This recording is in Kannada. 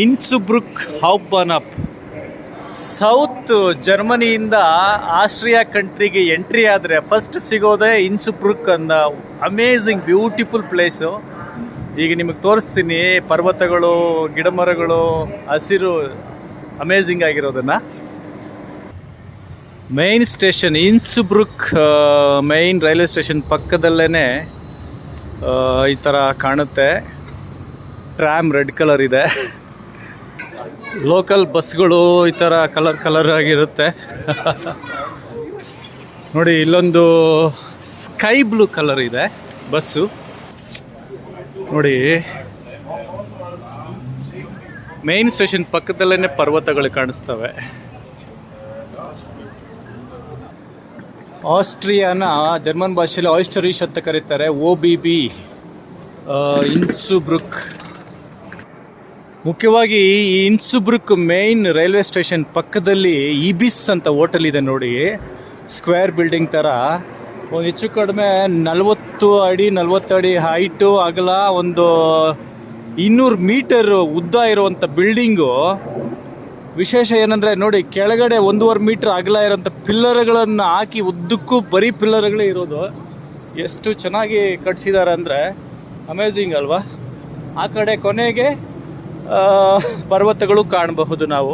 ಇನ್ಸುಬ್ರುಕ್ ಹೌಬನಪ್ ಸೌತ್ ಜರ್ಮನಿಯಿಂದ ಆಸ್ಟ್ರಿಯಾ ಕಂಟ್ರಿಗೆ ಎಂಟ್ರಿ ಆದರೆ ಫಸ್ಟ್ ಸಿಗೋದೇ ಇನ್ಸುಬ್ರುಕ್ ಅನ್ನೋ ಅಮೇಝಿಂಗ್ ಬ್ಯೂಟಿಫುಲ್ ಪ್ಲೇಸು. ಈಗ ನಿಮಗೆ ತೋರಿಸ್ತೀನಿ ಪರ್ವತಗಳು, ಗಿಡಮರಗಳು, ಹಸಿರು ಅಮೇಝಿಂಗ್ ಆಗಿರೋದನ್ನು. Main station Innsbruck main railway station ಪಕ್ಕದಲ್ಲೇ ಈ ಥರ ಕಾಣುತ್ತೆ. ಟ್ರ್ಯಾಮ್ ರೆಡ್ ಕಲರ್ ಇದೆ. ಲೋಕಲ್ ಬಸ್ಗಳು ಈ ಥರ ಕಲರ್ ಆಗಿರುತ್ತೆ. ನೋಡಿ ಇಲ್ಲೊಂದು ಸ್ಕೈ ಬ್ಲೂ ಕಲರ್ ಇದೆ ಬಸ್ಸು. ನೋಡಿ ಮೇನ್ ಸ್ಟೇಷನ್ ಪಕ್ಕದಲ್ಲೇ ಪರ್ವತಗಳು ಕಾಣಿಸ್ತವೆ. ಆಸ್ಟ್ರಿಯಾನ ಜರ್ಮನ್ ಭಾಷೆಯಲ್ಲಿ ಆಯಿಸ್ಟರಿಶ್ ಅಂತ ಕರೀತಾರೆ. OBB ಇನ್ಸುಬ್ರುಕ್. ಮುಖ್ಯವಾಗಿ ಈ ಇನ್ಸುಬ್ರುಕ್ ಮೇನ್ ರೈಲ್ವೆ ಸ್ಟೇಷನ್ ಪಕ್ಕದಲ್ಲಿ ಇಬಿಸ್ ಅಂತ ಹೋಟೆಲ್ ಇದೆ ನೋಡಿ. ಸ್ಕ್ವೇರ್ ಬಿಲ್ಡಿಂಗ್ ಥರ ಒಂದು ಹೆಚ್ಚು ಕಡಿಮೆ 40 ಅಡಿ ಹೈಟು, ಅಗಲ ಒಂದು 200 ಮೀಟರ್ ಉದ್ದ ಇರುವಂಥ ಬಿಲ್ಡಿಂಗು. ವಿಶೇಷ ಏನಂದರೆ ನೋಡಿ, ಕೆಳಗಡೆ 1.5 ಮೀಟ್ರ್ ಅಗಲ ಇರೋಂಥ ಪಿಲ್ಲರ್ಗಳನ್ನು ಹಾಕಿ ಉದ್ದಕ್ಕೂ ಬರೀ ಪಿಲ್ಲರ್ಗಳೇ ಇರೋದು. ಎಷ್ಟು ಚೆನ್ನಾಗಿ ಕಟ್ಸಿದ್ದಾರೆ ಅಂದರೆ ಅಮೇಝಿಂಗ್ ಅಲ್ವಾ. ಆ ಕಡೆ ಕೊನೆಗೆ ಪರ್ವತಗಳು ಕಾಣಬಹುದು ನಾವು.